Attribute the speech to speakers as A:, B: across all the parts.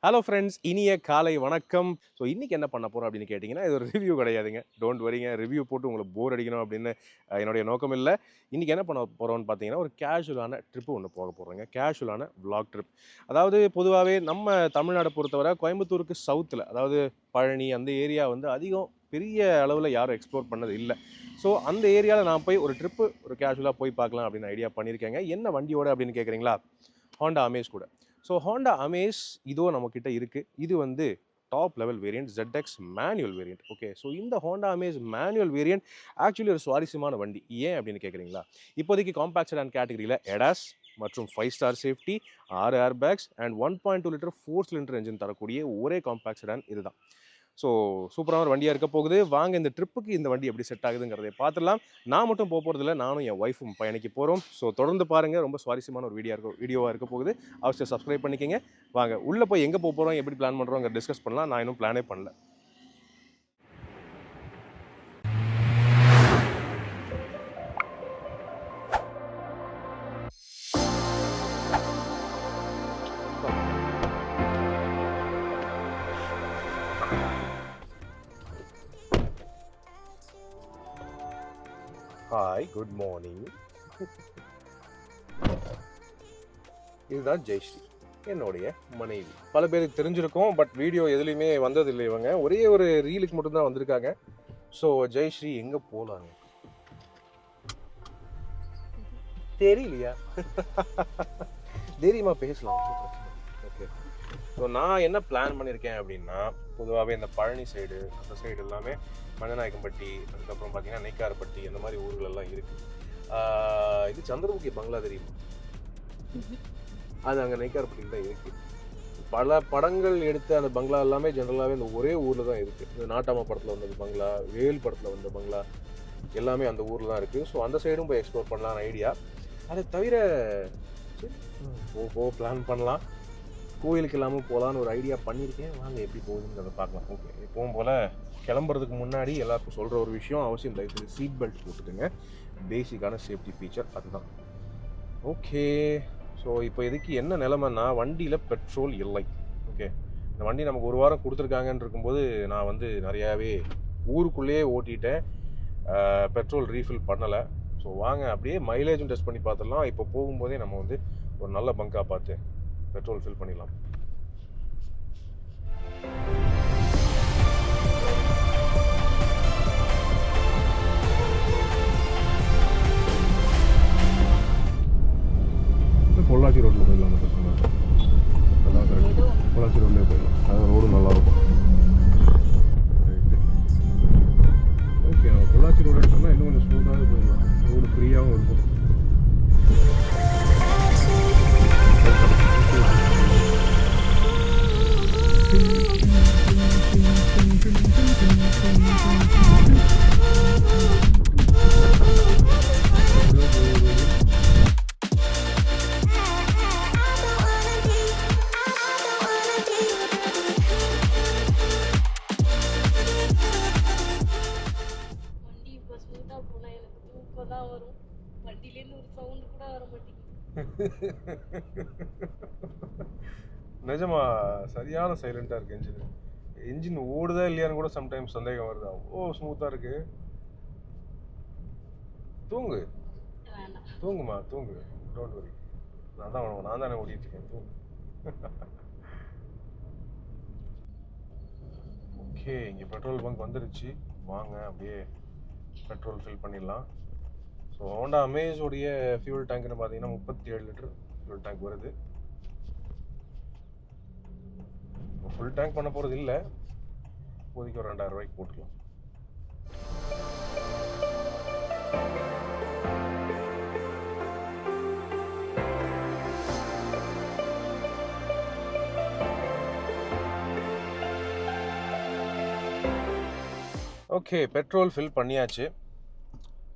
A: Hello friends, இனிய காலை வணக்கம். ஸோ இன்றைக்கி என்ன பண்ண போகிறோம் அப்படின்னு கேட்டிங்கன்னா, இது ஒரு ரிவ்யூ கிடையாதுங்க. டோன்ட் வரிங்க, ரிவ்யூ போட்டு உங்களுக்கு போர் அடிக்கணும் அப்படின்னு என்னுடைய நோக்கம் இல்லை. இன்றைக்கி என்ன பண்ண போகிறோம்னு பார்த்தீங்கன்னா, ஒரு கேஷுவலான ட்ரிப்பு ஒன்று போக போகிறோங்க. கேஷுவலான விளாக் ட்ரிப். அதாவது பொதுவாகவே நம்ம தமிழ்நாடை பொறுத்தவரை கோயம்புத்தூருக்கு சவுத்தில், அதாவது பழனி அந்த ஏரியா வந்து அதிகம் பெரிய அளவில் யாரும் எக்ஸ்ப்ளோர் பண்ணது இல்லை. ஸோ அந்த ஏரியாவில் நான் போய் ஒரு ட்ரிப்பு ஒரு கேஷுவலாக போய் பார்க்கலாம் அப்படின்னு ஐடியா பண்ணியிருக்கேங்க. என்ன வண்டியோட அப்படின்னு கேட்குறீங்களா? ஹோண்டா அமேஸ் கூட. ஸோ ஹோண்டா அமேஸ் இதோ நம்மக்கிட்ட இருக்குது. இது வந்து top level variant ZX manual variant. Okay, so இந்த Honda Amaze manual variant actually ஒரு சுவாரஸ்யமான வண்டி. ஏன் அப்படின்னு கேட்குறீங்களா? இப்போதைக்கு காம்பேக்ட் செடான் கேட்டகரியில் எடாஸ் மற்றும் 5 star safety, 6 air bags and 1.2 litre 4 cylinder engine தரக்கூடிய ஒரே காம்பேக்ட் செடான் இதுதான். ஸோ சூப்பரான ஒரு வண்டியாக இருக்க போகுது. வாங்க இந்த ட்ரிப்புக்கு இந்த வண்டி எப்படி செட் ஆகுதுங்கிறதை பார்த்துடலாம். நான் மட்டும் போகிறதில்ல, நானும் என் ஒய்ஃபும் பயணிக்க போகிறோம். ஸோ தொடர்ந்து பாருங்கள், ரொம்ப சுவாரஸ்யமான ஒரு வீடியோவாக இருக்க போகுது. அவசியம் சப்ஸ்கிரைப் பண்ணிக்கங்க. வாங்க உள்ளே போய் எங்கே போகிறோம், எப்படி பிளான் பண்ணுறோங்கிற டிஸ்கஸ் பண்ணலாம். நான் இன்னும் பிளானே பண்ணல. Hi, good morning. இதுதான் ஜெயஸ்ரீ, என்னுடைய மனைவி. பல பேருக்கு தெரிஞ்சிருக்கும், பட் வீடியோ எதுலேயுமே வந்ததில்லை. இவங்க ஒரே ஒரு ரீலுக்கு மட்டும்தான் வந்திருக்காங்க. ஸோ ஜெயஸ்ரீ எங்கே போகலாங்க தெரியலையா? தைரியமாக பேசலாம். ஓகே, ஸோ நான் என்ன பிளான் பண்ணியிருக்கேன் அப்படின்னா, பொதுவாகவே இந்த பழனி சைடு அந்த சைடு எல்லாமே மஞ்சநாயக்கம்பட்டி, அதுக்கப்புறம் பார்த்தீங்கன்னா நெய்க்காரப்பட்டி, அந்த மாதிரி ஊர்கள் எல்லாம் இருக்குது. இது சந்திரமுகி பங்களா தெரியுமா? அது அங்கே நெய்க்காரப்பட்டியில் தான் இருக்குது. பல படங்கள் எடுத்த அந்த பங்களா எல்லாமே ஜென்ரலாகவே இந்த ஒரே ஊரில் தான் இருக்குது. இந்த நாட்டாமா படத்தில் வந்த பங்களா, வேல் படத்தில் வந்த பங்களா எல்லாமே அந்த ஊரில் தான் இருக்குது. ஸோ அந்த சைடும் போய் எக்ஸ்ப்ளோர் பண்ணலான்னு ஐடியா. அதை தவிர பிளான் பண்ணலாம். கோயிலுக்கு இல்லாமல் போகலான்னு ஒரு ஐடியா பண்ணியிருக்கேன். வாங்க எப்படி போகுதுங்கிறத பார்க்கலாம். ஓகே, எப்பவும் போல் கிளம்புறதுக்கு முன்னாடி எல்லாருக்கும் சொல்கிற ஒரு விஷயம், அவசியம் தயவுசெய்து சீட் பெல்ட் போட்டுக்கோங்க. பேசிக்கான சேஃப்டி ஃபீச்சர் அதுதான். ஓகே, ஸோ இப்போ இதுக்கு என்ன நிலைமைன்னா, வண்டியில் பெட்ரோல் இல்லை. ஓகே, இந்த வண்டி நமக்கு ஒரு வாரம் கொடுத்துருக்காங்கன்னு இருக்கும்போது நான் வந்து நிறையாவே ஊருக்குள்ளேயே ஓட்டிட்டேன். பெட்ரோல் ரீஃபில் பண்ணலை. ஸோ வாங்க அப்படியே மைலேஜும் டெஸ்ட் பண்ணி பார்த்துடலாம். இப்போ போகும்போதே நம்ம வந்து ஒரு நல்ல பங்காக பார்த்து பெட்ரோல் ஃபில் பண்ணிடலாம். பொள்ளாச்சி ரோட்டில் போயிடலாம். எல்லாம் கரெக்ட், பொள்ளாச்சி ரோட்லேயே போயிடலாம். அது ரோடு நல்லாயிருக்கும். Right, okay. நம்ம பொள்ளாச்சி ரோடு எடுத்தோம்னா இன்னும் கொஞ்சம் ஸ்மூத்தாகவே போயிடலாம். ரோடு ஃப்ரீயாகவும் இருக்கும். நிஜமா சரியான சைலண்டாக இருக்குது. என்ஜின் ஓடுதா இல்லையான்னு கூட சம்டைம்ஸ் சந்தேகம் வருது. அவ்வளோ ஸ்மூத்தாக இருக்கு. தூங்கு தூங்குமா, தூங்கு, டோன்ட் வரி. நான் தானே ஓடிட்டு இருக்கேன், தூங்கு. ஓகே, இங்கே பெட்ரோல் பங்க் வந்துருச்சு. வாங்க அப்படியே பெட்ரோல் ஃபில் பண்ணிடலாம். ஸோ ஹோண்டா அமேஸோடைய ஃபியூல் டேங்க்னு பார்த்தீங்கன்னா 37 லிட்டர் ஃபியூல் டேங்க் வருது. ஃபுல் டேங்க் பண்ண போகிறது இல்லை, இப்போதைக்கு ஒரு 2000 ரூபாய்க்கு போட்டுக்கலாம். ஓகே, பெட்ரோல் ஃபில் பண்ணியாச்சு.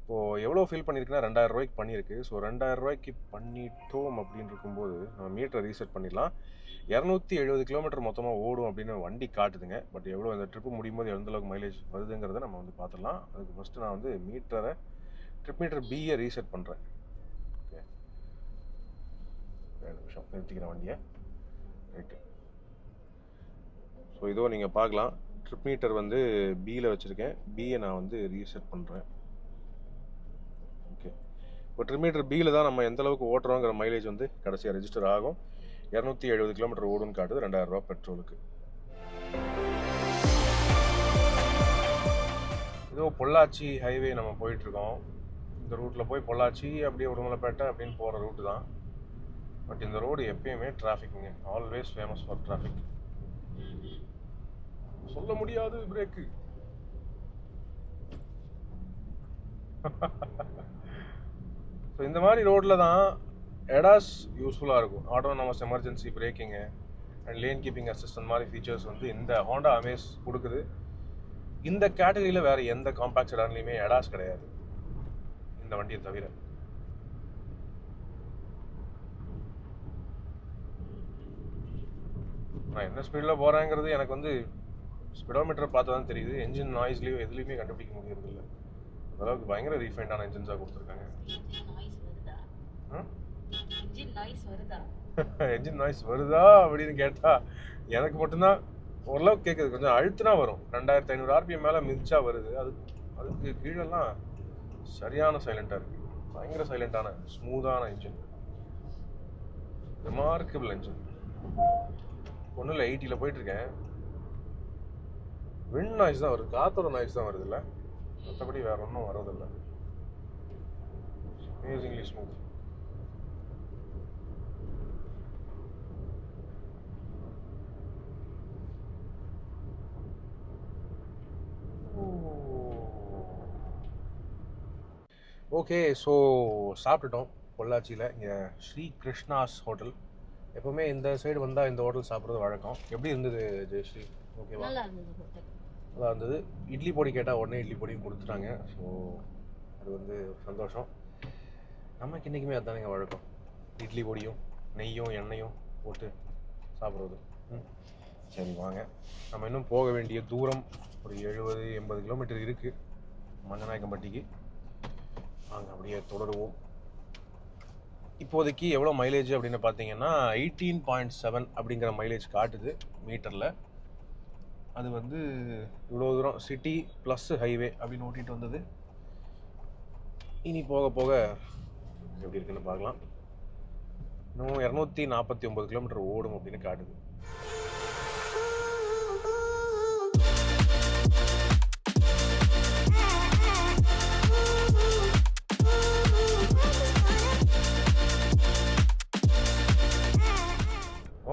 A: இப்போது எவ்வளோ ஃபில் பண்ணியிருக்குன்னா 2000 ரூபாய்க்கு பண்ணியிருக்கு. ஸோ 2000 ரூபாய்க்கு பண்ணிட்டோம் அப்படின்னு இருக்கும்போது நம்ம மீட்டரை ரீசெட் பண்ணிடலாம். 270 கிலோமீட்டர் மொத்தமாக ஓடும் அப்படின்னு வண்டி காட்டுதுங்க. பட் எவ்வளோ இந்த ட்ரிப்பு முடியும் போது எந்தளவுக்கு மைலேஜ் வருதுங்கிறத நம்ம வந்து பார்த்துடலாம். அதுக்கு ஃபஸ்ட்டு நான் வந்து ட்ரிப் மீட்டர் பியை ரீசெட் பண்ணுறேன். ஓகே, 2 நிமிஷம் நிறுத்திக்கிறேன் வண்டியை. ரைட்டு, ஸோ இதோ நீங்கள் பார்க்கலாம், ட்ரிப் மீட்டர் வந்து பியில் வச்சுருக்கேன். பியை நான் வந்து ரீசெட் பண்ணுறேன். ஓகே, இப்போ ட்ரிப் மீட்டர் பியில் தான் நம்ம எந்த அளவுக்கு ஓட்டுறோங்கிற மைலேஜ் வந்து கடைசியாக ரெஜிஸ்டர் ஆகும். 270 கிலோமீட்டர் ஓடுன்னு காட்டுது 2000 ரூபா பெட்ரோலுக்கு. இதோ பொள்ளாச்சி ஹைவே நம்ம போயிட்டுருக்கோம். இந்த ரூட்டில் போய் பொள்ளாச்சி அப்படியே உடுமலைப்பேட்டை அப்படின்னு போகிற ரூட்டு தான். பட் இந்த ரோடு எப்பயுமே டிராஃபிக்குங்க, ஆல்வேஸ் ஃபேமஸ் ஃபார் டிராஃபிக். சொல்ல முடியாது பிரேக்கு. ஸோ இந்த மாதிரி ரோட்டில் தான் எடாஸ் யூஸ்ஃபுல்லாக இருக்கும். Autonomous emergency braking and lane keeping assistant மாதிரி ஃபீச்சர்ஸ் வந்து இந்த ஹோண்டா அமேஸ் கொடுக்குது. இந்த கேட்டகரியில் வேறு எந்த காம்பேக்ட் செடான்லையுமே எடாஸ் கிடையாது இந்த வண்டியை தவிர. நான் என்ன ஸ்பீடில் போகிறேங்கிறது எனக்கு வந்து ஸ்பீடோமீட்டரை பார்த்தா தான் தெரியுது. என்ஜின் நாய்ஸ்லேயும் எதுலேயுமே கண்டுபிடிக்க முடியறது இல்லை. அந்தளவுக்கு பயங்கர ரீஃபைண்டான என்ஜின்ஸாக கொடுத்துருக்காங்க. என்ஜின் நாய்ஸ் வருதா அப்படின்னு கேட்டால் எனக்கு மட்டும்தான் ஓரளவுக்கு கேட்குது. கொஞ்சம் அழுத்தினா வரும். 2500 RPM மேலே மிதிச்சா வருது. அதுக்கு கீழெல்லாம் சரியான சைலண்ட்டாக இருக்குது. பயங்கர சைலண்ட்டான ஸ்மூத்தான என்ஜின், ரிமார்க்கபிள் என்ஜின். ஒன்றும் இல்லை, 80ல் போயிட்டுருக்கேன். விண்ட் நாய்ஸ் தான் வருது, காற்றோட நாய்ஸ் தான் வருது இல்லை, மற்றபடி வேறு ஒன்றும் வர்றதில்லை. Amazingly smooth. ஓகே, ஸோ சாப்பிட்டுட்டோம் பொள்ளாச்சியில். இங்கே ஸ்ரீ கிருஷ்ணாஸ் ஹோட்டல். எப்போவுமே இந்த சைடு வந்தால் இந்த ஹோட்டல் சாப்பிட்றது வழக்கம். எப்படி இருந்தது ஜெயஸ்ரீ? ஓகேவா? நல்லா இருந்தது. இட்லி பொடி கேட்டால் உடனே இட்லி பொடியும் கொடுத்துட்டாங்க. ஸோ அது வந்து சந்தோஷம். நமக்கு இன்றைக்குமே அதுதானேங்க வழக்கம், இட்லி பொடியும் நெய்யும் எண்ணெயும் போட்டு சாப்பிட்றது. சரி வாங்க, நம்ம இன்னும் போக வேண்டிய தூரம் ஒரு 70-80 கிலோமீட்டர் இருக்குது மஞ்சநாயக்கம்பட்டிக்கு. நாங்கள் அப்படியே தொடருவோம். இப்போதைக்கு எவ்வளோ மைலேஜ் அப்படின்னு பார்த்தீங்கன்னா 18.7 அப்படிங்கிற மைலேஜ் காட்டுது மீட்டரில். அது வந்து இவ்வளோ தூரம் சிட்டி ப்ளஸ் ஹைவே அப்படின்னு ஓட்டிகிட்டு வந்தது. இனி போக போக எப்படி இருக்குன்னு பார்க்கலாம். இன்னும் 249 கிலோமீட்டர் ஓடும் அப்படின்னு காட்டுது.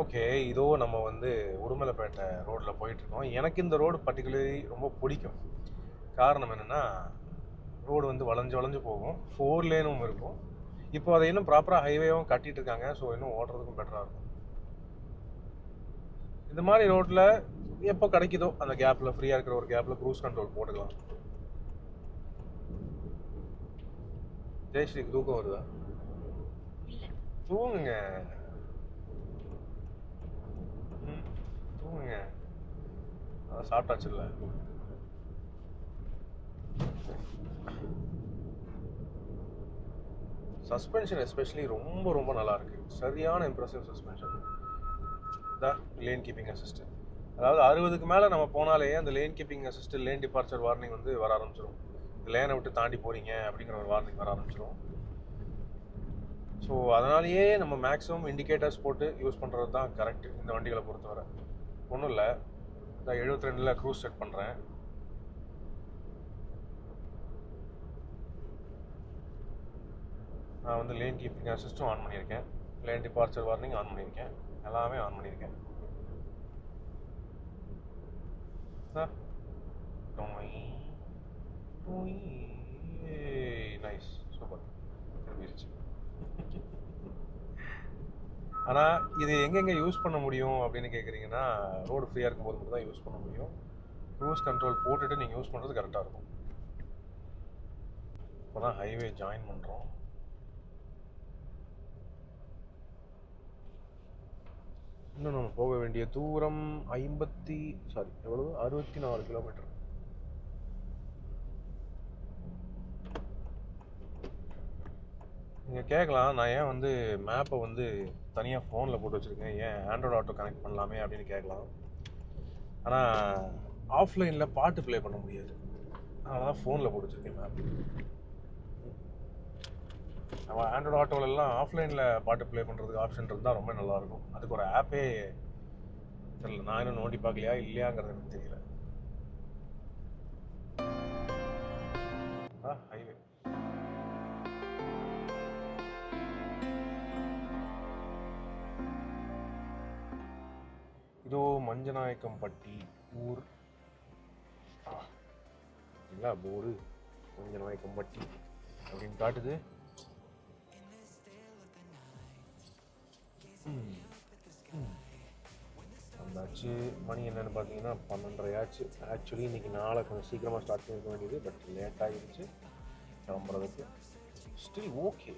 A: ஓகே, இதோ நம்ம வந்து உடுமலைப்பேட்டை ரோட்டில் போயிட்டுருக்கோம். எனக்கு இந்த ரோடு பர்டிகுலர்லி ரொம்ப பிடிக்கும். காரணம் என்னென்னா, ரோடு வந்து வளைஞ்சு போகும், 4 லேனும் இருக்கும். இப்போ அதை இன்னும் ப்ராப்பராக ஹைவேவும் கட்டிகிட்டு இருக்காங்க. ஸோ இன்னும் ஓட்டுறதுக்கும் பெட்டராக இருக்கும். இந்த மாதிரி ரோட்டில் எப்போ கிடைக்குதோ அந்த கேப்பில், ஃப்ரீயாக இருக்கிற ஒரு கேப்பில் க்ரூஸ் கண்ட்ரோல் போட்டுக்கலாம். ஜெயஸ்ரீக்கு தூக்கம் வருதா? தூங்குங்க தூங்குங்க, அதான் சாப்பிட்டாச்சு இல்லை. சஸ்பென்ஷன் எஸ்பெஷலி ரொம்ப ரொம்ப நல்லா இருக்கு. சரியான இம்ப்ரெசிவ் சஸ்பென்ஷன். தான் லேன் கீப்பிங் அசிஸ்டன்ட், அதாவது 60க்கு மேலே நம்ம போனாலே அந்த lane keeping assistant lane departure warning வந்து வர ஆரம்பிச்சிடும். லேனை விட்டு தாண்டி போறீங்க அப்படிங்கிற ஒரு வார்னிங் வர ஆரம்பிச்சிடும். ஸோ அதனாலேயே நம்ம மேக்ஸிமம் இண்டிகேட்டர்ஸ் போட்டு யூஸ் பண்ணுறது தான் கரெக்ட் இந்த வண்டிகளை பொறுத்தவரை. ஒன்றும் இல்லை, இந்த 72ல் க்ரூஸ் செட் பண்ணுறேன். நான் வந்து லேன் கீப்பிங் அசிஸ்டும் ஆன் பண்ணியிருக்கேன், லேன் டிபார்ச்சர் வார்னிங் ஆன் பண்ணியிருக்கேன், எல்லாமே ஆன் பண்ணியிருக்கேன். நைஸ், சூப்பர், திரும்பிடுச்சு. ஆனால் இது எங்கெங்கே யூஸ் பண்ண முடியும் அப்படின்னு கேட்குறீங்கன்னா, ரோடு ஃப்ரீயாக இருக்கும்போது மட்டும் தான் யூஸ் பண்ண முடியும். க்ரூஸ் கண்ட்ரோல் போட்டுட்டு நீங்கள் யூஸ் பண்ணுறது கரெக்டாக இருக்கும். இப்போ தான் ஹைவே ஜாயின் பண்ணுறோம். இன்னும் நம்ம போக வேண்டிய தூரம் 64 கிலோமீட்டர். நீங்கள் கேட்கலாம், நான் ஏன் வந்து மேப்பை வந்து தனியாக ஃபோனில் போட்டு வச்சுருக்கேன், ஏன் ஆண்ட்ராய்டு ஆட்டோ கனெக்ட் பண்ணலாமே அப்படின்னு கேட்கலாம். ஆனால் ஆஃப்லைனில் பாட்டு ப்ளே பண்ண முடியாது. அதனால தான் ஃபோனில் போட்டு வச்சுருக்கேன் மேப். நம்ம ஆண்ட்ராய்டு ஆட்டோவிலலாம் ஆஃப்லைனில் பாட்டு ப்ளே பண்ணுறதுக்கு ஆப்ஷன் இருந்தால் ரொம்ப நல்லாயிருக்கும். அதுக்கு ஒரு ஆப்பே தெரியல, நான் இன்னும் நோண்டி பார்க்கலையா இல்லையாங்கிறது எனக்கு தெரியல. ஹைவே இதோ மஞ்சநாயக்கம்பட்டி ஊர் இல்லை போர்டு மஞ்சநாயக்கம்பட்டி அப்படின்னு காட்டுது. வந்தாச்சு. மணி என்னன்னு பார்த்தீங்கன்னா 12:30 ஆச்சு. ஆக்சுவலி இன்னைக்கு நாளை கொஞ்சம் சீக்கிரமாக ஸ்டார்ட் பண்ணிக்க வேண்டியது, பட் லேட் ஆகிடுச்சு கிளம்புறதுக்கு. ஸ்டில் ஓகே,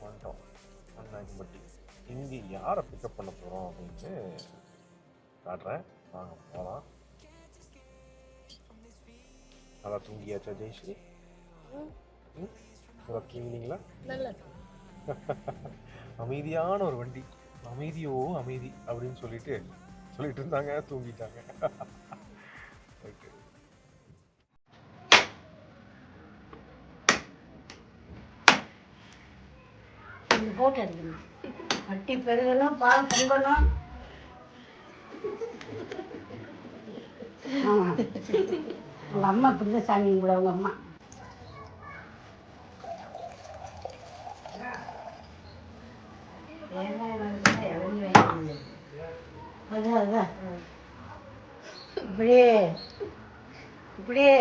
A: வந்துட்டோம் மஞ்சநாயக்கம்பட்டி. இங்கே யாரை பிக்கப் பண்ண போகிறோம் அப்படின்னு காட்டுறேன், வாங்க போகலாம். நல்லா தூங்கியாச்சா ஜெயஸ்ரீ? நல்லா தூங்கினீங்களா? அமைதியான ஒரு வண்டி, அமைதியோ அமைதி அப்படின்னு சொல்லிட்டு இருந்தாங்க, தூங்கிட்டாங்க. ஓகே,
B: போட்டோ எடுக்கணும். வட்டி பெருகெல்லாம் பால் பொங்கணும். உங்கள் அம்மா இப்படிதான் சாமி கூட உங்கள் அம்மா அதான் அதான் இப்படியே இப்படியே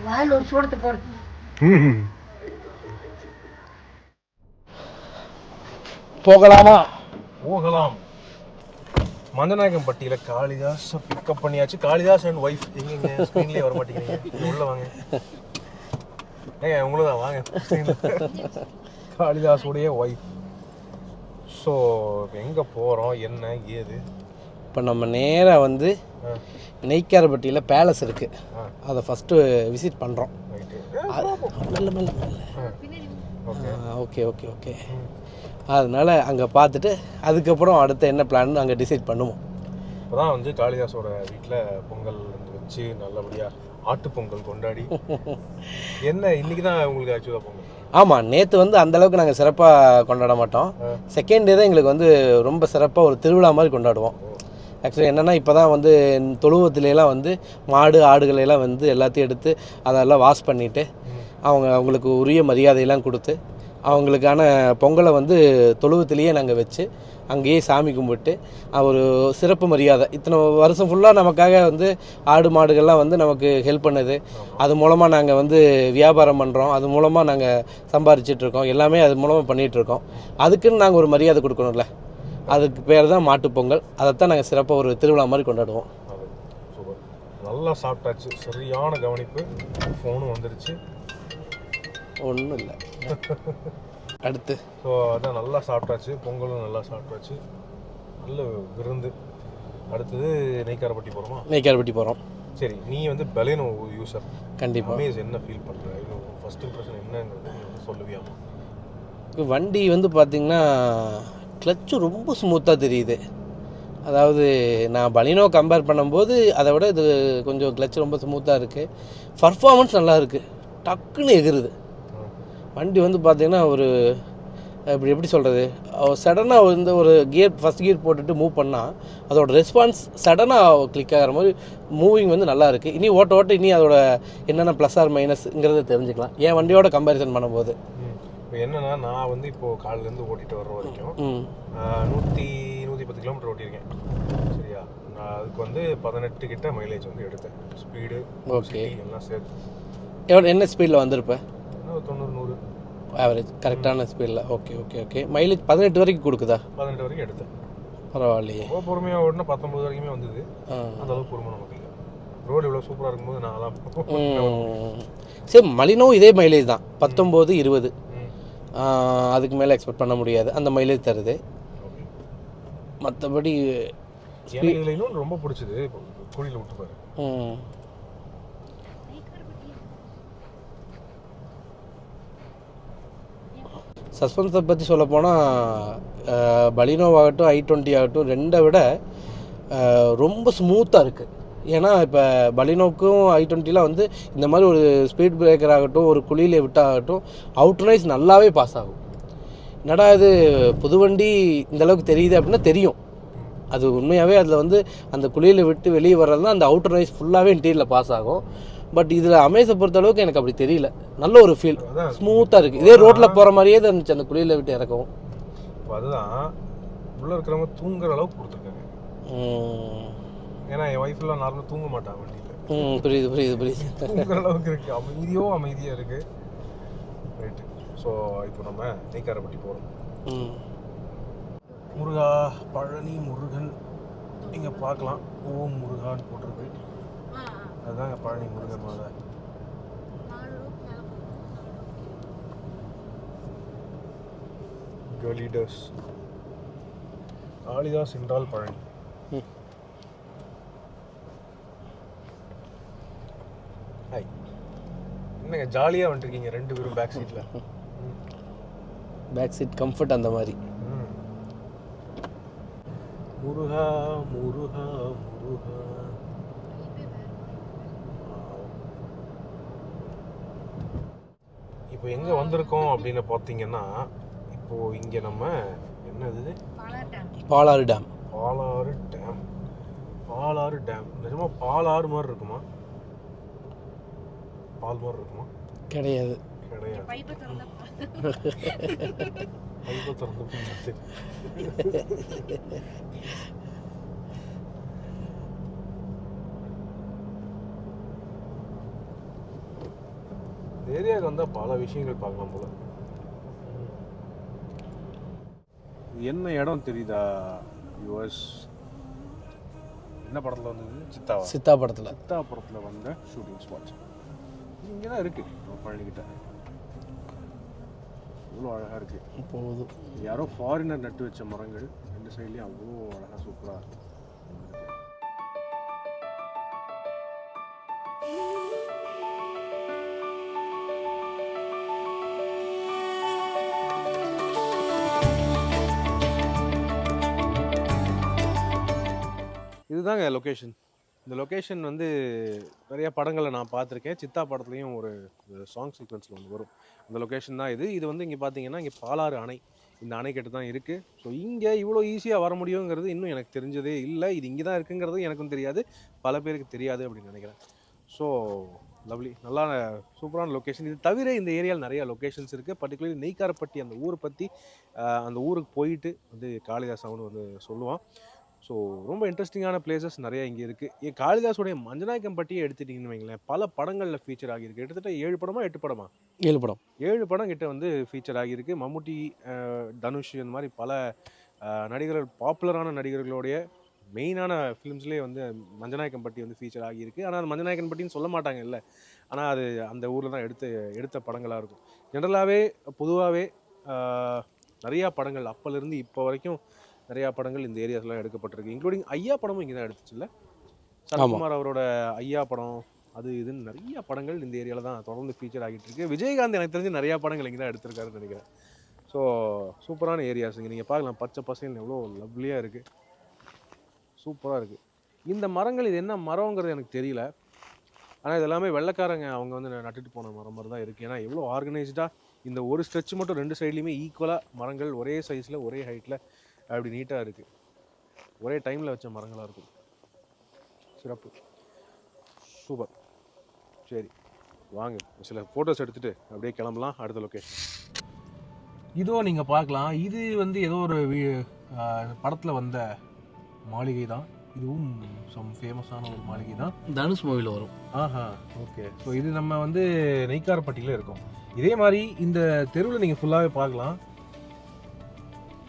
B: வாயில் ஒரு சூடத்தை போடு.
A: போகலாமா? போகலாம். மஞ்சநாயக்கம்பட்டியில் காளிதாஸ் பிக்கப் பண்ணியாச்சு. காளிதாஸ் அண்ட் ஒய்ஃப் எங்கெங்க ஸ்க்ரீன்லேயே வர மாட்டேங்கிறீங்க, உள்ள வாங்க. உங்களை தான் வாங்க. காளிதாஸுடைய ஒய்ஃப். ஸோ எங்கே போகிறோம் என்ன ஏது?
C: இப்போ நம்ம நேராக வந்து நெய்க்காரப்பட்டியில் பேலஸ் இருக்குது, அதை ஃபஸ்ட்டு விசிட் பண்ணுறோம். Okay okay okay. அதனால் அங்கே பார்த்துட்டு அதுக்கப்புறம் அடுத்து என்ன பிளான் அங்கே டிசைட் பண்ணுவோம்.
A: இப்போ தான் வந்து காளிதாஸோட வீட்டில் பொங்கல் வச்சு நல்லபடியாக ஆட்டு பொங்கல் கொண்டாடி என்ன இன்னைக்கு தான் உங்களுக்கு ஆக்சுவலாக பொங்கல்.
C: ஆமாம், நேற்று வந்து அந்தளவுக்கு நாங்கள் சிறப்பாக கொண்டாட மாட்டோம். செகண்ட் டே தான் எங்களுக்கு வந்து ரொம்ப சிறப்பாக ஒரு திருவிழா மாதிரி கொண்டாடுவோம். ஆக்சுவலி என்னென்னா இப்போ தான் வந்து தொழுவத்துலாம் வந்து மாடு ஆடுகளெல்லாம் வந்து எல்லாத்தையும் எடுத்து அதெல்லாம் வாஷ் பண்ணிவிட்டு அவங்களுக்கு உரிய மரியாதையெல்லாம் கொடுத்து அவங்களுக்கான பொங்கலை வந்து தொழுவத்திலேயே நாங்கள் வச்சு அங்கேயே சாமி கும்பிட்டு ஒரு சிறப்பு மரியாதை. இத்தனை வருஷம் ஃபுல்லாக நமக்காக வந்து ஆடு மாடுகள்லாம் வந்து நமக்கு ஹெல்ப் பண்ணுது. அது மூலமாக நாங்கள் வந்து வியாபாரம் பண்ணுறோம், அது மூலமாக நாங்கள் சம்பாரிச்சிட்ருக்கோம், எல்லாமே அது மூலமாக பண்ணிகிட்ருக்கோம். அதுக்குன்னு நாங்கள் ஒரு மரியாதை கொடுக்கணும்ல, அதுக்கு பேர் தான் மாட்டுப்பொங்கல். அதைத்தான் நாங்கள் சிறப்பாக ஒரு திருவிழா மாதிரி கொண்டாடுவோம்.
A: சூப்பர், நல்லா சாப்பிட்டாச்சு, சரியான கவனிப்பு. ஃபோனும் வந்துருச்சு,
C: ஒன்றும் இல்லை. அடுத்து
A: ஸோ அதான் நல்லா சாப்பிட்டாச்சு, பொங்கலும் நல்லா சாப்பிட்டாச்சு, நல்ல விருந்து. அடுத்தது நெய்க்காரப்பட்டி போகிறோமா?
C: நெய்க்காரப்பட்டி போகிறோம்.
A: சரி, நீ வந்து பலேனோ யூஸர்,
C: கண்டிப்பாக
A: அமேஸ் என்ன ஃபீல் பண்ணுற? இது ஃபஸ்ட் இம்ப்ரெஷன் என்னங்கிறது சொல்லுவியாமா?
C: வண்டி வந்து பார்த்திங்கன்னா கிளச்சு ரொம்ப ஸ்மூத்தாக தெரியுது. அதாவது நான் பலினோ கம்பேர் பண்ணும்போது அதை விட இது கொஞ்சம் கிளச் ரொம்ப ஸ்மூத்தாக இருக்குது. பர்ஃபார்மன்ஸ் நல்லா இருக்குது, டக்குன்னு எகுறுது வண்டி. வந்து பார்த்திங்கன்னா ஒரு எப்படி சொல்கிறது, சடனாக வந்து ஒரு கியர் ஃபஸ்ட் கியர் போட்டுட்டு மூவ் பண்ணால் அதோட ரெஸ்பான்ஸ் சடனாக கிளிக் ஆகிற மாதிரி மூவிங் வந்து நல்லா இருக்குது. இனி ஓட்ட இனி அதோட என்னென்ன ப்ளஸ் ஆர் மைனஸ்ங்கிறத தெரிஞ்சுக்கலாம் என் வண்டியோட கம்பேரிசன் பண்ணும்போது.
A: இப்போ என்னென்னா நான் வந்து இப்போது காலிலேருந்து ஓட்டிகிட்டு வர்ற வரைக்கும் 110 கிலோமீட்டர் ஓட்டியிருக்கேன். சரியா, நான் அதுக்கு வந்து 18 கிட்ட மைலேஜ் வந்து எடுத்தேன். ஸ்பீடு ஓகே எல்லாம் சேர்த்து
C: என்ன ஸ்பீடில் வந்திருப்பேன்?
A: 90-100
C: ஆவரேஜ், கரெக்டான ஸ்பீடில். Okay okay okay. மைலேஜ் 18 வரைக்கும் கொடுக்குதா?
A: 18 வரைக்கும் எடுத்தேன்.
C: பரவாயில்லையே.
A: ரொம்ப பொறுமையாக ஓடினா 19 வரைக்குமே வந்தது. அந்த அளவுக்கு பொறுமை நமக்கு இல்லை. ரோடு இவ்வளோ சூப்பராக இருக்கும்போது நான்
C: சரி, மலினோ இதே மைலேஜ் தான், 19, 20. அதுக்கு மேலே எக்ஸ்பெக்ட் பண்ண முடியாது, அந்த மைலேஜ் தருது. மற்றபடி
A: இதில் இன்னொன்று ரொம்ப பிடிச்சது, குழியில் விட்டுப்பாரு.
C: சஸ்பென்ஸை பற்றி சொல்லப்போனால் பலினோவாகட்டும் i20 ஆகட்டும், ரெண்டை விட ரொம்ப ஸ்மூத்தாக இருக்குது. ஏன்னா இப்போ பலினோக்கும் i20லாம் வந்து இந்த மாதிரி ஒரு ஸ்பீட் பிரேக்கர் ஆகட்டும், ஒரு குழியில் விட்டாகட்டும், அவுட்ரைஸ் நல்லாவே பாஸ் ஆகும். என்னடா இது புது வண்டி இந்தளவுக்கு தெரியுது அப்படின்னா தெரியும். அது உண்மையாகவே அதில் வந்து அந்த குழியில் விட்டு வெளியே வர்றது தான் அந்த அவுட்டர் ரைஸ் ஃபுல்லாகவே இன்டீரியரில் பாஸ் ஆகும். பட் இதில் அமேஸை பொறுத்த அளவுக்கு எனக்கு அப்படி தெரியல. நல்ல ஒரு ஃபீல், ஸ்மூத்தாக இருக்குது. இதே ரோட்டில் போகிற மாதிரியே தான் இருந்துச்சு அந்த குழியில் விட்டு இறக்கவும்.
A: அதுதான் உள்ளே இருக்கிறவங்க தூங்குற அளவுக்கு கொடுத்துருக்காங்க. ஏன்னா என் ஒய்ஃபெல்லாம் நார்மலாக தூங்க மாட்டாங்க வண்டியில்.
C: புரியுது.
A: தூங்குற அளவுக்கு இருக்குது, அமைதியாக இருக்குது. ரைட்டு. ஸோ இப்போ நம்ம நெய்க்காரப்பட்டி போகிறோம். முருகா, பழனி முருகன் இங்கே பார்க்கலாம். ஓம் முருகான்னு போட்டிருக்கு. அதுதாங்க பழனி முருகன் மாலை. காளிதாஸ் என்றால் பழனி. ஹாய், என்னங்க ஜாலியாக வந்துருக்கீங்க ரெண்டு பேரும் பேக் சீட்டில்.
C: பேக் சீட் கம்ஃபர்ட் அந்த மாதிரி.
A: முருகா முருகா முருகா. இப்போ எங்கே வந்திருக்கோம் அப்படின்னு பார்த்தீங்கன்னா, இப்போது இங்கே நம்ம என்னது
C: பாலாறு டேம்.
A: பாலாறு டேம் நிஜமா பாலாறு மாதிரி இருக்குமா? பால் மாதிரி இருக்குமா?
C: கிடையாது.
A: பைப்பை திறந்து ஏரியாவுக்கு வந்தால் பல விஷயங்கள் பார்க்கலாம் போல. என்ன இடம் தெரியுதா யுவர்ஸ்? என்ன படத்தில் வந்தது?
C: சித்தா படத்தில்
A: வந்த ஷூட்டிங் ஸ்பாட்ஸ் இங்கே தான் இருக்குது. பழனிக்கிட்ட அவ்வளோ அழகாக இருக்குது.
C: போதும்.
A: யாரோ ஃபாரினர் நட்டு வச்ச மரங்கள் ரெண்டு சைட்லேயும் அவ்வளோ அழகாக சூப்பராக இருக்குது. இதுதாங்க லொக்கேஷன். இந்த லொக்கேஷன் வந்து நிறைய படங்களை நான் பார்த்துருக்கேன். சித்தா படத்துலேயும் ஒரு சாங் சீக்வன்ஸில் ஒன்று வரும். அந்த லொக்கேஷன் தான் இது. இது வந்து இங்கே பார்த்தீங்கன்னா இங்கே பாலாறு அணை, இந்த அணைக்கட்டு தான் இருக்குது. ஸோ இங்கே இவ்வளோ ஈஸியாக வர முடியுங்கிறது இன்னும் எனக்கு தெரிஞ்சதே இல்லை. இது இங்கே தான் இருக்குங்கிறது எனக்கும் தெரியாது, பல பேருக்கு தெரியாது அப்படின்னு நினைக்கிறேன். ஸோ லவ்லி, நல்லா சூப்பரான லொக்கேஷன். இது தவிர இந்த ஏரியாவில் நிறைய லொக்கேஷன்ஸ் இருக்குது. பர்டிகுலர்லி நெய்க்காரப்பட்டி அந்த ஊரை பற்றி, அந்த ஊருக்கு போயிட்டு வந்து காளிதாஸ் அவனு வந்து சொல்லுவான். ஸோ ரொம்ப இன்ட்ரெஸ்டிங்கான பிளேசஸ் நிறையா இங்கே இருக்குது. காளிதாஸோடைய மஞ்சநாயக்கம்பட்டியை எடுத்துட்டிங்கன்னு வைங்களேன், பல படங்களில் ஃபீச்சர் ஆகியிருக்கு. கிட்டத்தட்ட 7 படமா 8 படமா 7 படம் கிட்ட வந்து ஃபீச்சர் ஆகியிருக்கு. மம்முட்டி, தனுஷ், இந்த மாதிரி பல நடிகர்கள், பாப்புலரான நடிகர்களுடைய மெயினான ஃபிலிம்ஸ்லேயே வந்து மஞ்சநாயக்கம்பட்டி வந்து ஃபீச்சர் ஆகியிருக்கு. ஆனால் அது மஞ்சநாயக்கம்பட்டின்னு சொல்ல மாட்டாங்க இல்லை, ஆனால் அது அந்த ஊரில் தான் எடுத்த படங்களாக இருக்கும். ஜென்ரலாகவே பொதுவாகவே நிறையா படங்கள் அப்போலேருந்து இப்போ வரைக்கும் நிறையா படங்கள் இந்த ஏரியாஸ்லாம் எடுக்கப்பட்டிருக்கு. இன்க்ளூடிங் ஐயா படமும் இங்கே தான் எடுத்துச்சு இல்லை? சரத்குமார் அவரோட ஐயா படம், அது இதுன்னு நிறைய படங்கள் இந்த ஏரியாவில் தான் தொடர்ந்து ஃபீச்சர் ஆகிட்டு இருக்கு. விஜயகாந்த் எனக்கு தெரிஞ்சு நிறையா படங்கள் இங்கே தான் எடுத்திருக்காருன்னு நினைக்கிறேன். ஸோ சூப்பரான ஏரியாஸ் இங்கே நீங்கள் பார்க்கலாம். பச்சை பசங்க எவ்வளோ லவ்லியாக இருக்குது, சூப்பராக இருக்குது. இந்த மரங்கள் இது என்ன மரங்கிறது எனக்கு தெரியல, ஆனால் இது எல்லாமே வெள்ளைக்காரங்க அவங்க வந்து நட்டுட்டு போன மரம் மாதிரி தான் இருக்குது. ஏன்னா எவ்வளோ ஆர்கனைஸ்டாக இந்த ஒரு ஸ்ட்ரெச் மட்டும் 2 சைட்லேயுமே ஈக்குவலாக மரங்கள் ஒரே சைஸில் ஒரே ஹைட்டில் அப்படி நீட்டாக இருக்குது. ஒரே டைமில் வச்ச மரங்களாக இருக்கும். சிறப்பு, சூப்பர். சரி வாங்க சில ஃபோட்டோஸ் எடுத்துகிட்டு அப்படியே கிளம்பலாம் அடுத்த லொக்கேஷன். இதோ நீங்கள் பார்க்கலாம், இது வந்து ஏதோ ஒரு படத்தில் வந்த மாளிகை தான். இதுவும் சம் ஃபேமஸான ஒரு மாளிகை தான்,
C: தனுஷ் மூவியில் வரும்.
A: ஓகே. ஸோ இது நம்ம வந்து நெய்க்காரப்பட்டியில் இருக்கோம். இதே மாதிரி இந்த தெருவில் நீங்கள் ஃபுல்லாகவே பார்க்கலாம்.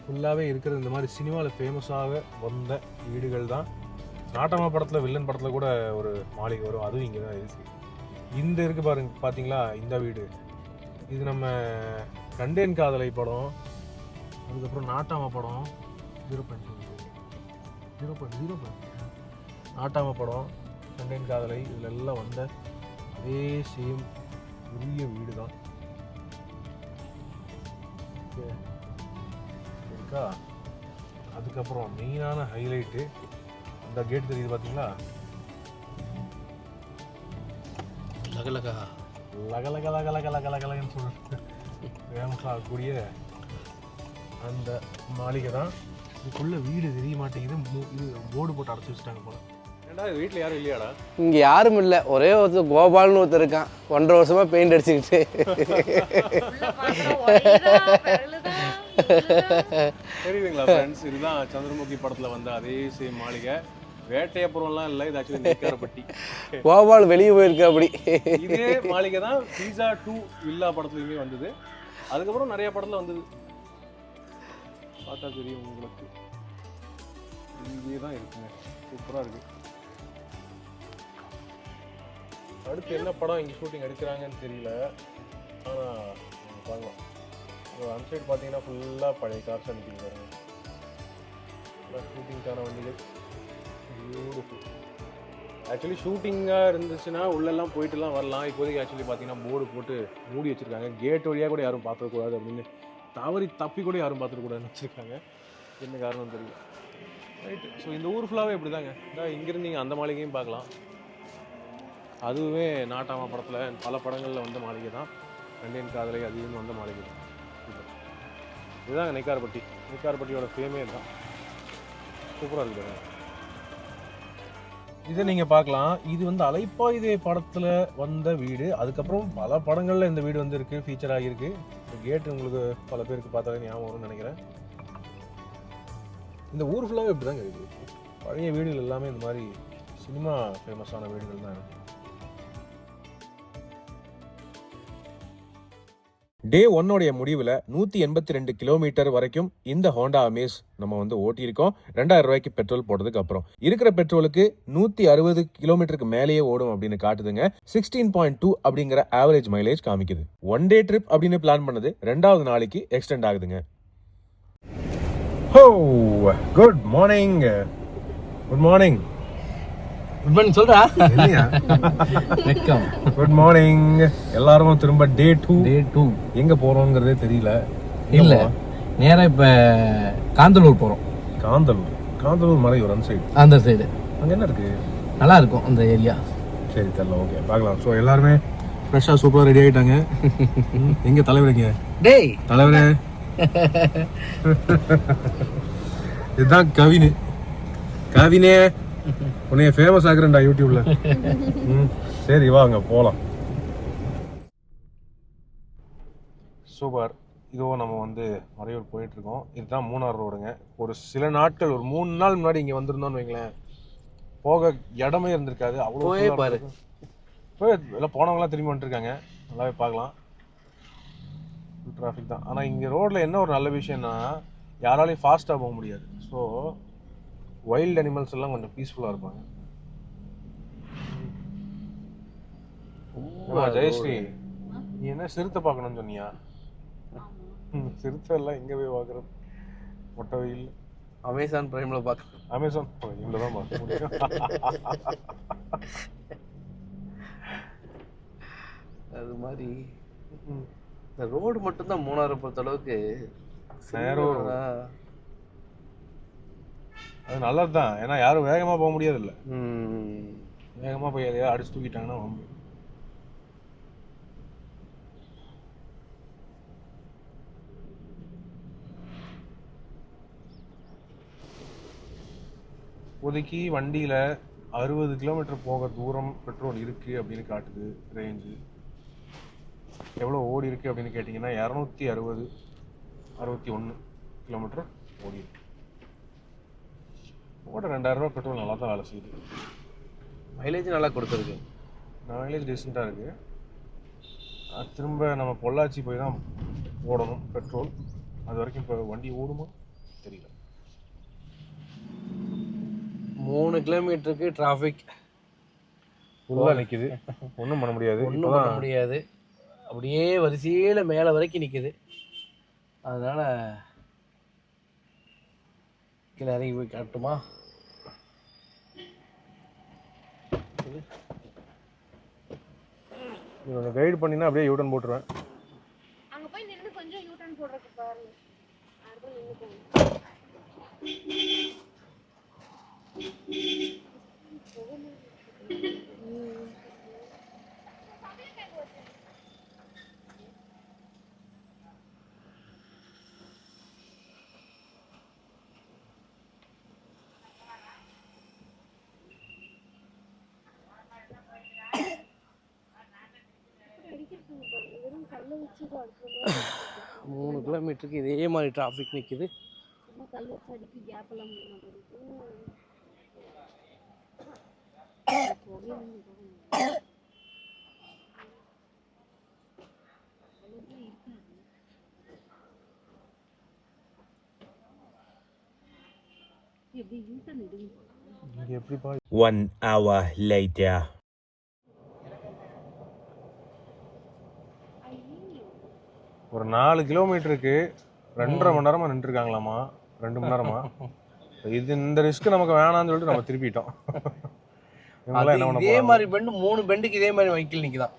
A: ஃபுல்லாகவே இருக்கிறது இந்த மாதிரி சினிமாவில் ஃபேமஸாக வந்த வீடுகள் தான். நாட்டாமா படத்தில் வில்லன் படத்தில் கூட ஒரு மாளிகை வரும், அதுவும் இங்கே தான் இருக்குது. இந்த இருக்குது பாருங்க, பார்த்தீங்களா இந்த வீடு, இது நம்ம கண்டேன் காதலை படம், அதுக்கப்புறம் நாட்டாமா படம் 0.0 நாட்டாமா படம், கண்டேன் காதலை, இதில் எல்லாம் வந்த அதே சேம் பெரிய வீடு தான் இருக்கா. அதுக்கப்புறம் மெயினான ஹைலைட்டு அந்த கேட் தெரியுது பார்த்தீங்களா,
C: லகலகா
A: லகலகலகலகலகலகலன்னு சொல்லிட்டு ஃபேமஸ் ஆகக்கூடிய அந்த மாளிகை தான். இதுக்குள்ள வீடு தெரிய மாட்டேங்குது, இது போர்டு போட்டு அடைச்சி வச்சுட்டாங்க போல. ஏன்டா வீட்டில் யாரும் இல்லையாடா?
C: இங்கே யாரும் இல்லை, ஒரே ஒருத்தர் கோபால்னு ஒருத்தர் இருக்கான், 1.5 வருஷமாக பெயிண்ட் அடிச்சுக்கிட்டு.
A: தெரியுதுங்களா ஃப்ரெண்ட்ஸ், இதுதான் சந்திரமுகி படத்தில் வந்த அதே சேம் மாளிகை. வேட்டையப்புறம்லாம் இல்லை, இது ஆக்சுவலி நெய்க்காரப்பட்டி.
C: கோபால் வெளியே போயிருக்கு அப்படி.
A: இதே மாளிகை தான் பீஸா 2 வில்லா படத்துலையுமே வந்தது, அதுக்கப்புறம் நிறைய படத்தில் வந்தது. பார்த்தா தெரியும் உங்களுக்கு, இங்கே தான் இருக்குங்க, சூப்பராக இருக்குது. அடுத்து என்ன படம் இங்கே ஷூட்டிங் எடுக்கிறாங்கன்னு தெரியல, ஆனால் பார்க்கலாம். அந்த சைடு பார்த்தீங்கன்னா ஃபுல்லாக பழைய கார்ஸ் அனுப்பிங்க, ஷூட்டிங்கான வண்டிகள். பியூட்டிஃபுல். ஆக்சுவலி ஷூட்டிங்காக இருந்துச்சுன்னா உள்ளெல்லாம் போயிட்டுலாம் வரலாம். இப்போதைக்கு ஆக்சுவலி பார்த்தீங்கன்னா போர்டு போட்டு மூடி வச்சுருக்காங்க, கேட் வழியாக கூட யாரும் பார்த்துக்கூடாது அப்படின்னு, தப்பி கூட யாரும் பார்த்துக்கூடாதுன்னு வச்சுருக்காங்க. என்ன காரணம் தெரியல. ரைட்டு. ஸோ இந்த ஊர் ஃபுல்லாகவே இப்படி தாங்க. இங்கேருந்து நீங்கள் அந்த மாளிகையும் பார்க்கலாம், அதுவே நாட்டாமா படத்தில் பல படங்களில் வந்த மாளிகை தான். கண்டேன் காதலை அதிகம் வந்த மாளிகை தான். இதுதாங்க நெய்க்காரப்பட்டி. நெய்க்காரப்பட்டியோட ஃபேமே தான், சூப்பராக இருக்குது. இதை நீங்கள் பார்க்கலாம், இது வந்து அலைப்பாயுதே படத்தில் வந்த வீடு. அதுக்கப்புறம் பல படங்களில் இந்த வீடு வந்து இருக்குது, ஃபீச்சர் ஆகியிருக்கு. கேட்டு உங்களுக்கு பல பேருக்கு பார்த்தாலே ஞாபகம் வரும்னு நினைக்கிறேன். இந்த ஊர் ஃபுல்லாகவே இப்படி தாங்க இருக்குது. பழைய வீடுகள் எல்லாமே இந்த மாதிரி சினிமா ஃபேமஸான வீடுகள் தான் இருக்குது. டே 1 முடிவில் 182 கிலோமீட்டர் வரைக்கும் இந்த ஹோண்டா அமேஸ் நம்ம வந்து ஓட்டியிருக்கோம். 2000 ரூபாய்க்கு பெட்ரோல் போட்டதுக்கு அப்புறம். இருக்கிற பெட்ரோலுக்கு 160 கிலோமீட்டருக்கு மேலேயே ஓடும் அப்படின்னு காட்டுதுங்க. 16.2 அப்படிங்கிற ஆவரேஜ் மைலேஜ் காமிக்குது. 1 டே ட்ரிப் அப்படின்னு பிளான் பண்ணது 2வது நாளைக்கு எக்ஸ்டெண்ட் ஆகுதுங்க. ஹோ, good morning. Good morning.
C: Good morning சொல்றா.
A: வெல்கம். குட் மார்னிங் எல்லாரும். திரும்ப டே 2 எங்க போறோம்ங்கிறதே தெரியல.
C: இல்ல, நேரா இப்ப காந்தலூர் போறோம்.
A: காந்தலூர் மலையூர் அந்த சைடு.
C: அந்த சைடு
A: அங்க என்ன இருக்கு?
C: நல்லா இருக்கும் அந்த ஏரியா.
A: சரி தெரியல, ஓகே பார்க்கலாம். ஸோ எல்லாருமே ஃப்ரெஷ்ஷாக சூப்பராக ரெடி ஆகிட்டாங்க. எங்க தலைவருங்க?
C: டேய்
A: தலைவரே, இதுதான் கவினே, உன்னைய ஃபேமஸ் ஆகுறேன்டா யூடியூப்ல. சரி வாங்க போகலாம். சூப்பர். இதோ நம்ம வந்து மறையூர் போயிட்டு இருக்கோம். இதுதான் மூணார் ரோடுங்க. ஒரு சில நாட்கள், ஒரு 3 நாள் முன்னாடி இங்கே வந்திருந்தோம்னு வைங்களேன், போக இடமே இருந்திருக்காது. அவ்வளோ
C: பாரு,
A: போய் எல்லாம் போனவங்களாம் திரும்பி வந்துட்டுருக்காங்க. நல்லாவே பார்க்கலாம். ஃபுல் டிராஃபிக் தான். ஆனால் இங்கே ரோட்டில் என்ன ஒரு நல்ல விஷயம்னா, யாராலையும் ஃபாஸ்ட்டாக போக முடியாது. ஸோ வைல்ட் அனிமல்ஸ் எல்லாம் கொஞ்சம் பீஸ்ஃபுல்லாக இருப்பாங்க. ஜெயஸ்ரீ, நீ என்ன சிறுத்தை பார்க்கணும்னு சொன்னியா? சிறுத்தை எல்லாம் எங்கே போய் பார்க்குறது? மொட்டை வெயில்.
C: அமேசான் பிரைம்ல பார்க்க.
A: அமேசான் பிரைம்ல தான் பார்க்க முடியும்.
C: அது மாதிரி இந்த ரோடு மட்டும்தான் மூணாரை பொறுத்த அளவுக்கு
A: நேரம். அது நல்லது தான், ஏன்னா யாரும் வேகமாக போக முடியாது. இல்லை வேகமாக போய் எதையா அடிச்சு தூக்கிட்டாங்கன்னா வம்பு. இப்போதைக்கு வண்டியில் 60 கிலோமீட்டர் போக தூரம் பெட்ரோல் இருக்குது அப்படின்னு காட்டுது ரேஞ்சு. எவ்வளோ ஓடி இருக்குது அப்படின்னு கேட்டிங்கன்னா 261 கிலோமீட்டர் ஓடி இருக்கு. ஓட 2000 ரூபா பெட்ரோல் நல்லா தான் வேலை செய்யுது.
C: மைலேஜ் நல்லா கொடுத்துருக்கு.
A: மைலேஜ் டீசெண்டாக இருக்குது. திரும்ப நம்ம பொள்ளாச்சி போய் தான் ஓடணும் பெட்ரோல். அது வரைக்கும் இப்போ வண்டி ஓடுமா? தெரியல.
C: 3 கிலோமீட்டருக்கு டிராஃபிக்
A: ஃபுல்லாக நிற்கிது, ஒன்றும் பண்ண முடியாது.
C: ஒன்றும் பண்ண முடியாது. அப்படியே வரிசையில் மேலே வரைக்கும் நிற்கிது. அதனால் கீழே இறங்கி போய் காட்டுமா?
A: இவனை கைடு பண்ணினா அப்படியே யூட்டன் போட்டுருவேன்.
D: அங்க போய் நின்னு கொஞ்சம் யூட்டன் போடுறதுக்கு பாருங்க. அது நின்னுக்கோங்க. வெறும் கல்ல வச்சு அடிக்கிறது.
C: 3 கிலோமீட்டருக்கு இதே மாதிரி டிராஃபிக் நிற்கிது.
D: சும்மா கல் வச்சு அடிக்கி கேப் எல்லாம் எப்படி யூட்டன் எடுங்க.
A: இங்கே எப்படிப்பா
E: 1 hour later.
A: ஒரு 4 கிலோமீட்டருக்கு 2.5 மணி நேரமாக நின்றுருக்காங்களாமா, 2 மணி நேரமா. இது இந்த ரிஸ்க் நமக்கு வேணாம்னு சொல்லிட்டு நம்ம திருப்பிட்டோம். இவங்களாம் என்ன பண்ண
C: இதே
A: போறாங்க?
C: மாதிரி பெண்டு 3 பெண்டுக்கு இதே மாதிரி வெஹிக்கிள் நிற்குதான்.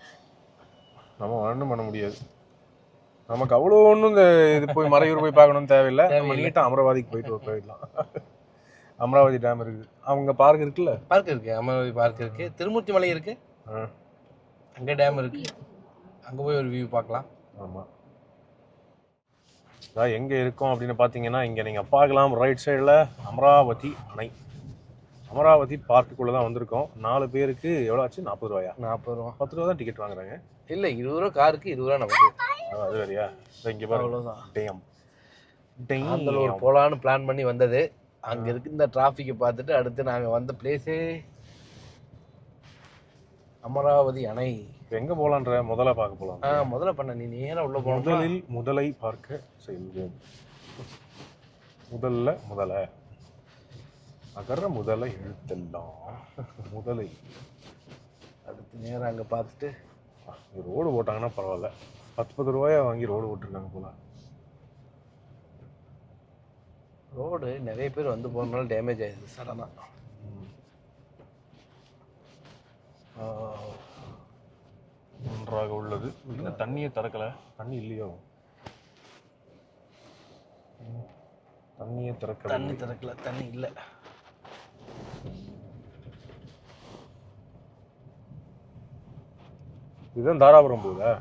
A: நம்ம ஒன்றும் பண்ண முடியாது. நமக்கு அவ்வளோ ஒன்றும் இந்த இது போய் மறையூர் போய் பார்க்கணும்னு தேவையில்லை. நம்ம நீட்டாக அமராவதிக்கு போயிடலாம். அமராவதி டேம் இருக்குது, அவங்க பார்க் இருக்குல்ல,
C: பார்க் இருக்குது, அமராவதி பார்க் இருக்குது, திருமூர்த்தி மலை இருக்குது, அங்கே டேம் இருக்குது, அங்கே போய் ஒரு வியூ பார்க்கலாம்.
A: ஆமாம். அதான் எங்கே இருக்கோம் அப்படின்னு பார்த்தீங்கன்னா, இங்கே நீங்கள் பார்க்கலாம் ரைட் சைடில் அமராவதி அணை. அமராவதி பார்க்குள்ளே தான் வந்திருக்கோம். 4 பேருக்கு எவ்வளோ ஆச்சு? 40 ரூபாயா?
C: 40 ரூபா.
A: 10 ரூபா தான் டிக்கெட் வாங்குறாங்க.
C: இல்லை 20 ரூபா காருக்கு, 20 ரூபா நமக்கு.
A: அது வேறையா? இங்கே பாருங்க,
C: அவ்வளோதான்.
A: டேம்
C: ஆந்தலூர் போகலான்னு பிளான் பண்ணி வந்தது. அங்கே இருக்கு இந்த டிராஃபிக்கை பார்த்துட்டு அடுத்து நாங்கள் வந்த பிளேஸே அமராவதி அணை.
A: எங்கே போகலான்ற முதல்ல பார்க்க போகலாம்.
C: முதல்ல பண்ண நீ நேராக உள்ள போகணும்.
A: முதலில் முதலை பார்க்க செல்வோம். முதல்ல அகர முதலை எழுத்தெல்லாம் முதலை.
C: அடுத்து நேராக அங்கே பார்த்துட்டு
A: ரோடு போட்டாங்கன்னா பரவாயில்ல. 10 ரூபாயா வாங்கி ரோடு போட்டிருக்காங்க போல.
C: ரோடு நிறைய பேர் வந்து போகிறதுனால டேமேஜ் ஆயிடுது சடனாக.
A: நன்றாக உள்ளது. இல்லை தண்ணியை திறக்கலை. தண்ணி இல்லையோ? தண்ணியை திறக்கல.
C: தண்ணி திறக்கல, தண்ணி இல்லை.
A: இதுதான் தாராபுரம் போகுதா?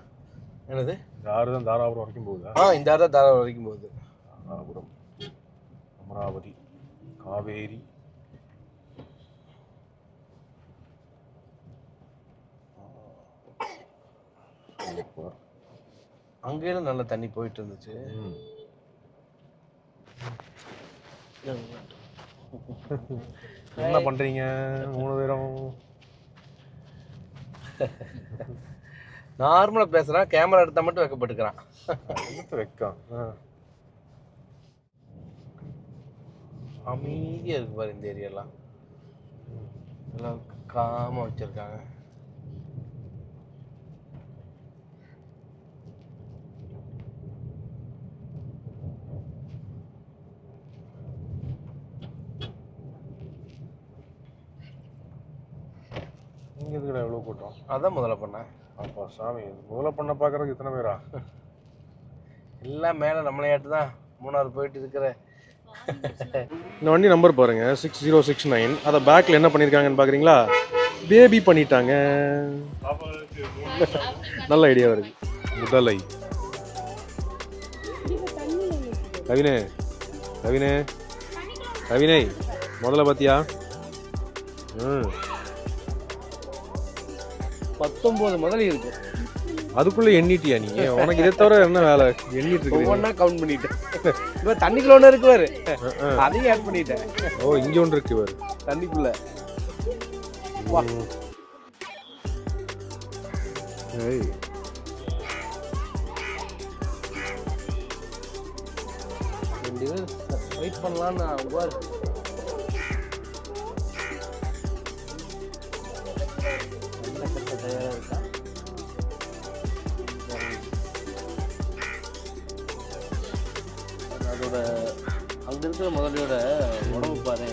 C: என்னது?
A: இந்த ஆறு தான் தாராபுரம் வரைக்கும் போகுதா?
C: இந்த ஆறு தான் தாராபுரம் வரைக்கும் போகுது.
A: தாராபுரம், அமராவதி, காவேரி.
C: அங்கேயும் நல்ல தண்ணி போயிட்டு இருந்துச்சு.
A: என்ன பண்றீங்க 3 பேரும்?
C: நார்மலா பேசுறான், கேமரா எடுத்தா மட்டும் வைக்கப்பட்டுக்கிறான்.
A: வைக்கான்.
C: அமைதியா இருக்கு பாரு இந்த ஏரியாலாம். எல்லாம் காமா வச்சிருக்காங்க.
A: நீங்க எதுக்குடா எவ்வளவு கூட்டம்?
C: அதான் முதல்ல பண்ணேன்.
A: அப்பா சாமி, முதல்ல பண்ண பார்க்கறதுக்கு இத்தனை பேரா?
C: எல்லாம் மேலே நம்மளையாட்டு தான் மூணாவது போயிட்டு இருக்கிற.
A: இந்த வண்டி நம்பர் பாருங்க 6069. அதை பேக்கில் என்ன பண்ணியிருக்காங்கன்னு பார்க்குறீங்களா? பேபி பண்ணிட்டாங்க. நல்ல ஐடியா வருது. முதலை. கவினே கவினே கவினை முதல்ல பார்த்தியா?
C: 19 முதல்ல இருக்கு.
A: அதுக்குள்ளே எண்ணிட்டியா நீ? உனக்கு இதை தவிர என்ன வேலை? எண்ணிட்டு இருக்கு.
C: ஒவ்வொன்றா கவுண்ட் பண்ணிட்டேன். இப்போ தண்ணிக்குள்ள ஒன்று இருக்கு பாரு, அதையும் ஆட் பண்ணிட்டேன்.
A: ஓ, இங்கே ஒன்று இருக்கு பாரு
C: தண்ணிக்குள்ள.
A: ஏய்,
C: ரெண்டு பேர் வெயிட் பண்ணலான்னு ஒர்க். நல்ல கட்ட தயாராக இருக்கா? அதோட அங்கே இருக்கிற முதலையோட உடம்பு பாரு,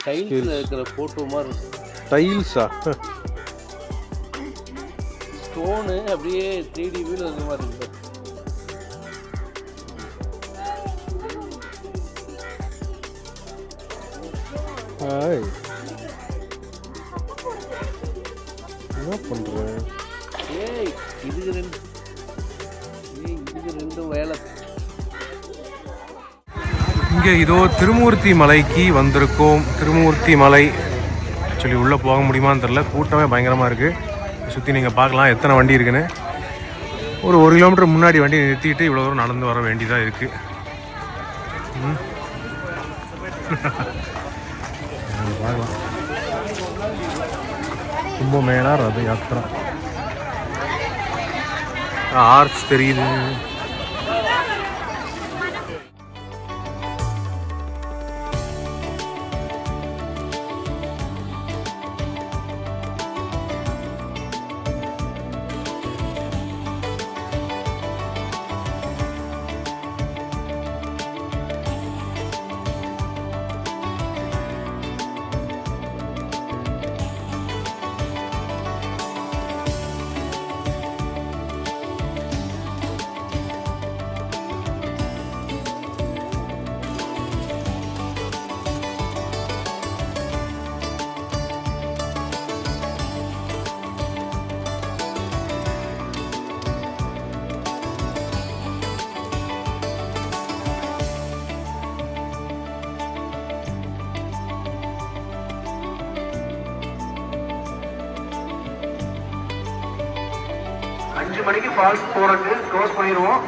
C: டைல்ஸில் இருக்கிற ஃபோட்டோ மாதிரி இருக்கும்.
A: டைல்ஸா?
C: ஸ்டோனு அப்படியே 3D வியூவில் இருக்கிற மாதிரி இருக்கு.
A: ஹாய், என்ன பண்ற?
C: ஏய் இதுக்கு ரெண்டும் வேலை.
A: இங்கே இதோ திருமூர்த்தி மலைக்கு வந்திருக்கோம். திருமூர்த்தி மலை ஆக்சுவலி உள்ளே போக முடியுமான்னு தெரில, கூட்டமே பயங்கரமாக இருக்குது. சுற்றி நீங்கள் பார்க்கலாம் எத்தனை வண்டி இருக்குன்னு. ஒரு 1 கிலோமீட்டர் முன்னாடி வண்டி நிறுத்திட்டு இவ்வளோ தூரம் நடந்து வர வேண்டியதாக இருக்குது. பார்க்கலாம். கும்பமேளா ரத யாத்திரா, ஆர்ச் தெரியுது.
F: அஞ்சு மணிக்கு ஃபால்ஸ் போகிறதுக்கு க்ளோஸ் பண்ணிடுவோம்.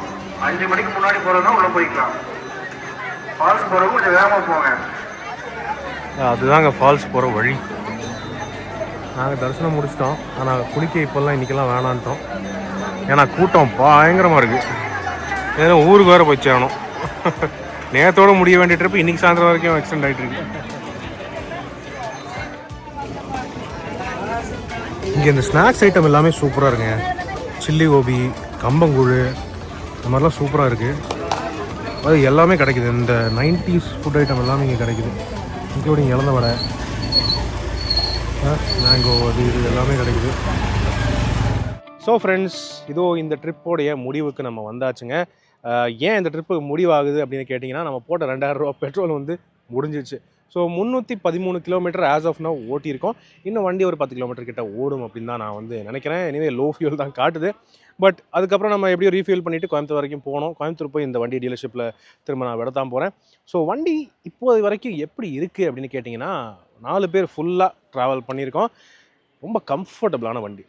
F: 5 மணிக்கு முன்னாடி போகிறதுனா உள்ளே போய்க்கலாம். ஃபால்ஸ் போகிறவங்க கொஞ்சம் வேகமாக போங்க.
A: அதுதாங்க ஃபால்ஸ் போகிற வழி. நாங்கள் தரிசனம் முடிச்சிட்டோம். ஆனால் குளிக்க இப்போல்லாம் இன்றைக்கெல்லாம் வேணான்ட்டோம். ஏன்னா கூட்டம் பயங்கரமாக இருக்குது. ஏன்னா ஊருக்கு வேறு போய் சேரணும். நேரத்தோடு முடிய வேண்டிய ட்ரிப் இன்றைக்கி சாயந்தரம் வரைக்கும் எக்ஸ்டெண்ட் ஆகிட்டு இருக்கு. இங்கே இந்த ஸ்நாக்ஸ் ஐட்டம் எல்லாமே சூப்பராக இருக்குங்க. சில்லி கோபி, கம்பங்கூழ், இந்த மாதிரிலாம் சூப்பராக இருக்குது. அது எல்லாமே கிடைக்குது. இந்த 90s ஃபுட் ஐட்டம் எல்லாமே இங்கே கிடைக்குது, இன்க்ளூடிங் இலந்த வடை, மேங்கோ, அது இது எல்லாமே கிடைக்குது. ஸோ ஃப்ரெண்ட்ஸ், இதோ இந்த ட்ரிப்போடைய முடிவுக்கு நம்ம வந்தாச்சுங்க. ஏன் இந்த ட்ரிப்பு முடிவாகுது அப்படின்னு கேட்டிங்கன்னா, நம்ம போட்ட 2000 ரூபா பெட்ரோல் வந்து முடிஞ்சிச்சு. So 313 kilometre as of now ஓட்டியிருக்கோம். இன்னும் வண்டி ஒரு 10 கிலோமீட்டர் கிட்ட ஓடும் அப்படின்னு தான் நான் வந்து நினைக்கிறேன். எனிவே லோ ஃபியூல் தான் காட்டுது. பட் அதுக்கப்புறம் நம்ம எப்படியும் ரீஃபியூல் பண்ணிவிட்டு கோயம்புத்தூர் வரைக்கும் போனோம். கோயம்புத்தூர் போய் இந்த வண்டி டீலர்ஷிப்பில் திரும்ப நான் விடத்தான் போகிறேன். ஸோ வண்டி இப்போது வரைக்கும் எப்படி இருக்குது அப்படின்னு கேட்டிங்கன்னா, 4 பேர் ஃபுல்லாக ட்ராவல் பண்ணியிருக்கோம். ரொம்ப கம்ஃபர்டபுளான வண்டி.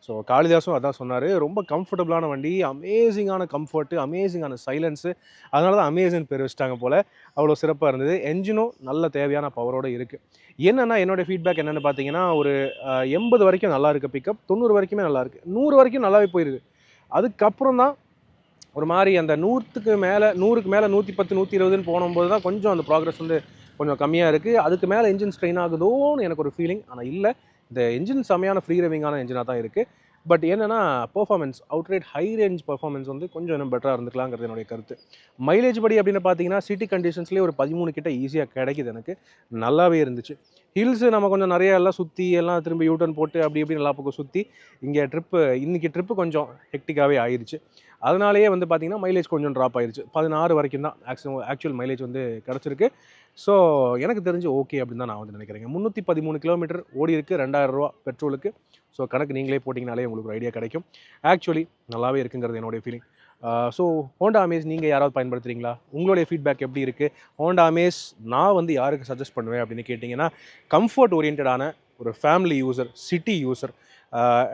A: ஸோ காளிதாஸும் அதான் சொன்னார், ரொம்ப கம்ஃபர்டபுளான வண்டி, அமேசிங்கான கம்ஃபர்ட்டு, அமேசிங்கான சைலன்ஸு. அதனால தான் அமேசிங் பேர் வச்சிட்டாங்க போல். அவ்வளோ சிறப்பாக இருந்தது. என்ஜினும் நல்ல தேவையான பவரோடு இருக்குது. என்னென்னா என்னோடய ஃபீட்பேக் என்னென்னு பார்த்தீங்கன்னா, ஒரு 80 வரைக்கும் நல்லா இருக்குது பிக்கப், 90 வரைக்குமே நல்லா இருக்குது, 100 வரைக்கும் நல்லாவே போயிடுது. அதுக்கப்புறம் தான் ஒரு மாதிரி அந்த 100க்கு மேலே 110 120ன்னு போகும்போது தான் கொஞ்சம் அந்த ப்ராக்ரஸ் வந்து கொஞ்சம் கம்மியாக இருக்குது. அதுக்கு மேலே என்ஜின் ஸ்ட்ரெயின் ஆகுதோன்னு எனக்கு ஒரு ஃபீலிங். ஆனால் இல்லை, இந்த என்ஜின் செம்மையான ஃப்ரீ ரேவிங்கான என்ஜினாக தான் இருக்குது. பட் என்னென்னா performance, outright high range performance வந்து கொஞ்சம் இன்னும் பெட்டராக இருந்துக்கலாங்கிறது என்னுடைய கருத்து. மைலேஜ் படி அப்படின்னு பார்த்தீங்கன்னா, சிட்டி கண்டிஷன்ஸ்லேயே ஒரு 13 கிட்ட ஈஸியாக கிடைக்குது. எனக்கு நல்லாவே இருந்துச்சு. ஹில்ஸு நம்ம கொஞ்சம் நிறையா எல்லாம் சுற்றி எல்லாம் திரும்பி யூட்டர்ன் போட்டு அப்படி இப்படி நல்லா பக்கம் சுற்றி இங்கே இன்றைக்கி ட்ரிப்பு கொஞ்சம் ஹெக்டிக்காகவே ஆயிடுச்சு. அதனாலேயே வந்து பார்த்திங்கன்னா மைலேஜ் கொஞ்சம் ட்ராப் ஆயிடுச்சு. 16 வரைக்கும் தான் ஆக்சுவல் மைலேஜ் வந்து கிடச்சிருக்கு. ஸோ எனக்கு தெரிஞ்சு ஓகே அப்படின்னு தான் நான் வந்து நினைக்கிறேங்க. 313 கிலோமீட்டர் ஓடி இருக்குது, 2000 ரூபா பெட்ரோலுக்கு. ஸோ கணக்கு நீங்களே போட்டிங்கனாலே உங்களுக்கு ஒரு ஐடியா கிடைக்கும். ஆக்சுவலி நல்லாவே இருக்குங்கிறது என்னுடைய ஃபீலிங். ஸோ ஹோண்டா அமேஸ் நீங்கள் யாராவது பயன்படுத்துகிறீங்களா? உங்களுடைய ஃபீட்பேக் எப்படி இருக்குது? ஹோண்டா அமேஸ் நான் வந்து யாருக்கு சஜஸ்ட் பண்ணுவேன் அப்படின்னு கேட்டிங்கன்னா, கம்ஃபர்ட் ஓரியன்டான ஒரு family user, city user,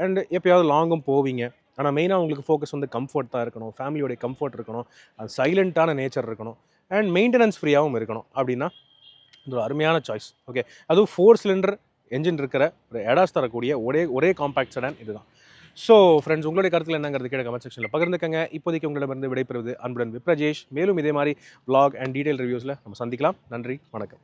A: and எப்போயாவது லாங்கும் போவீங்க. ஆனால் மெயினாக உங்களுக்கு ஃபோக்கஸ் வந்து கம்ஃபர்ட் தான் இருக்கணும், ஃபேமிலியோடைய கம்ஃபர்ட் இருக்கணும், அது சைலண்ட்டான நேச்சர் இருக்கணும், அண்ட் மெயின்டெனன்ஸ் ஃப்ரீயாகவும் இருக்கணும். அப்படின்னா இது ஒரு அருமையான சாய்ஸ். ஓகே, அதுவும் 4 சிலிண்டர் என்ஜின் இருக்கிற ஒரு எடாஸ் தரக்கூடிய ஒரே காம்பேக்ட் செடான் இதுதான். ஸோ ஃப்ரெண்ட்ஸ், உங்களுடைய கருத்தில் என்னங்கிறது கீழே கமெண்ட் செக்ஷனில் பகிர்ந்துக்கங்க. இப்போதைக்கு உங்களிடமிருந்து விடைபெறுவது அன்புடன் விப்ரஜேஷ். மேலும் இதே மாதிரி vlog அண்ட் டீடைல் ரிவ்யூஸில் நம்ம சந்திக்கலாம். நன்றி, வணக்கம்.